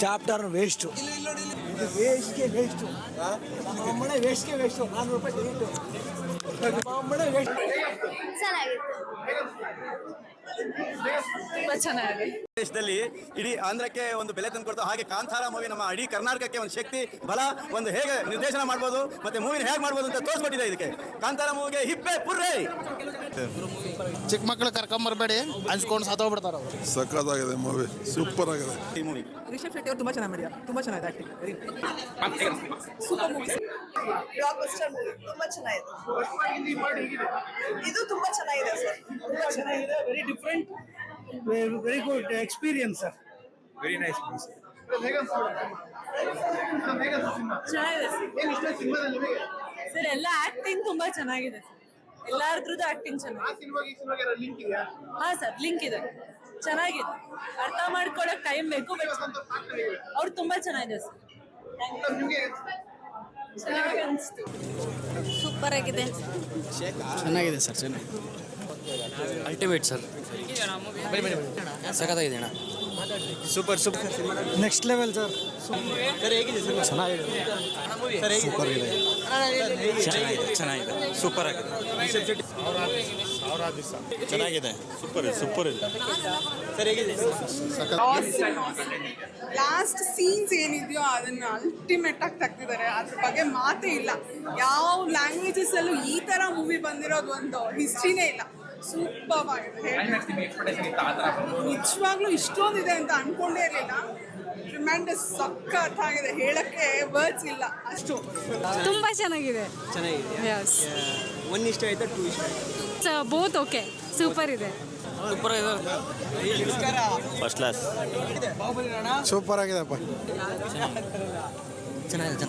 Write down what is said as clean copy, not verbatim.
Chapter waste, ಇದು ವೇಸ್ಟ್ಗೆ waste, ನಮ್ಮಮ್ಮನೆ ವೇಸ್ಟ್ಗೆ waste, 400 ರೂಪಾಯಿ ticket, ನಮ್ಮಮ್ಮನೆ waste. ತುಂಬಾ ಚೆನ್ನಾಗಿದೆ. ದೇಶದಲ್ಲಿ ಇಡೀ ಆಂಧ್ರಕ್ಕೆ ಒಂದು ಬೆಲೆ ತಂದುಕೊಡ್ತು. ಹಾಗೆ ಕಾಂತಾರ ಮೂವಿ ನಮ್ಮ ಇಡೀ ಕರ್ನಾಟಕಕ್ಕೆ ಒಂದು ಶಕ್ತಿ ಬಲ, ಒಂದು ಹೇಗೆ ನಿರ್ದೇಶನ ಮಾಡ್ಬೋದು ಮತ್ತೆ ಮೂವಿನ ಹೇಗೆ ಮಾಡ್ಬೋದು ಅಂತ ತೋರಿಸ್ಕೊಟ್ಟಿದೆ. ಇದಕ್ಕೆ ಕಾಂತಾರ ಮೂವಿಗೆ ಹಿಪ್ಪೆ ಪುರ್ರೆ. ಚಿಕ್ಕ ಮಕ್ಕಳು ಕರ್ಕೊಂಬರ್ಬೇಡಿ, ಹಂಚ್ಕೊಂಡು ಸತ್ತೋಗ್ಬಿಡ್ತಾರ. ಸಕ್ಕತ್ತಾಗಿದೆ ಮೂವಿ, ಸೂಪರ್ ಆಗಿದೆ ಈ ಮೂವಿ. ರಿಷಬ್ ಶೆಟ್ಟಿ ಅವರು ತುಂಬಾ ಚೆನ್ನಾಗಿ ಮಾಡಿದ್ದಾರೆ, ತುಂಬಾ ಚೆನ್ನಾಗಿದೆ acting. Super movie, blockbuster movie, ತುಂಬಾ ಚೆನ್ನಾಗಿದೆ. ಇದು ತುಂಬಾ ಚೆನ್ನಾಗಿದೆ ಸರ್, ತುಂಬಾ ಚೆನ್ನಾಗಿದೆ. Very different, very good experience sir. Very nice movie. ಚೆನ್ನಾಗಿದೆ ಸರ್, ಎಲ್ಲ ಆಕ್ಟಿಂಗ್ ತುಂಬಾ ಚೆನ್ನಾಗಿದೆ ಸರ್, ಎಲ್ಲಾರ್ದ್ರದ್ದು ಆಕ್ಟಿಂಗ್ ಚೆನ್ನಾಗಿದೆ. ಹಾ ಸರ್, ಲಿಂಕ್ ಇದೆ, ಚೆನ್ನಾಗಿದೆ. ಅರ್ಥ ಮಾಡ್ಕೊಳಕ್ ಟೈಮ್ ಬೇಕು, ಬಟ್ ಅವ್ರು ತುಂಬಾ ಚೆನ್ನಾಗಿದೆ ಸರ್. ಚೆನ್ನಾಗಿ ಅನಿಸ್ತು. ಸೂಪರ್ ಆಗಿದೆ, ಚೆನ್ನಾಗಿದೆ ಸರ್, ಚೆನ್ನಾಗಿ ಅಲ್ಟಿಮೇಟ್ ಸರ್, ಸಖತ್ತಾಗಿದೆ ಅಣ್ಣ. Super super, next level sir. ಚೆನ್ನಾಗಿದೆ, ಸೂಪರ್ ಇದೆ, ಚೆನ್ನಾಗಿದೆ, ಸೂಪರ್ ಆಗಿದೆ, ಚೆನ್ನಾಗಿದೆ, ಸೂಪರ್ ಸೂಪರ್ ಇದೆ ಸರ್. ಹೇಗಿದೆ ಲಾಸ್ಟ್ ಸೀನ್ಸ್ ಏನಿದೆಯೋ ಅದನ್ನ ಅಲ್ಟಿಮೇಟ್ ಆಗಿ ತೆಗ್ದಿದ್ದಾರೆ, ಅದ್ರ ಬಗ್ಗೆ ಮಾತೇ ಇಲ್ಲ. ಯಾವ ಲ್ಯಾಂಗ್ವೇಜಸ್ ಅಲ್ಲೂ ಈ ತರ ಮೂವಿ ಬಂದಿರೋದು ಒಂದು ಹಿಸ್ಟ್ರಿನೇ ಇಲ್ಲ. ಸೂಪರ್ ಆಗಿದೆ, ನಿಜವಾಗ್ಲೂ ಇಷ್ಟೊಂದಿದೆ ಅಂತ ಅನ್ಕೊಂಡೇ ಇರಲಿಲ್ಲ. ಟ್ರಿಮೆಂಡಸ್, ಸಖತ್ತಾಗಿದೆ, ಹೇಳಕ್ಕೆ ವರ್ಡ್ಸ್ ಇಲ್ಲ ಅಷ್ಟು. ತುಂಬಾ ಚೆನ್ನಾಗಿದೆ. ಯಸ್, 1 ಇಷ್ಟ ಆಯ್ತಾ 2 ಇಷ್ಟ ಆಯ್ತಾ? ಬೋತ್ ಓಕೆ, ಸೂಪರ್ ಇದೆ. ಸೂಪರ್ ಇದೆ, ಫಸ್ಟ್ ಕ್ಲಾಸ್, ಸೂಪರ್ ಆಗಿದೆಪ್ಪ. ಚೆನ್ನಾಗಿದೆ.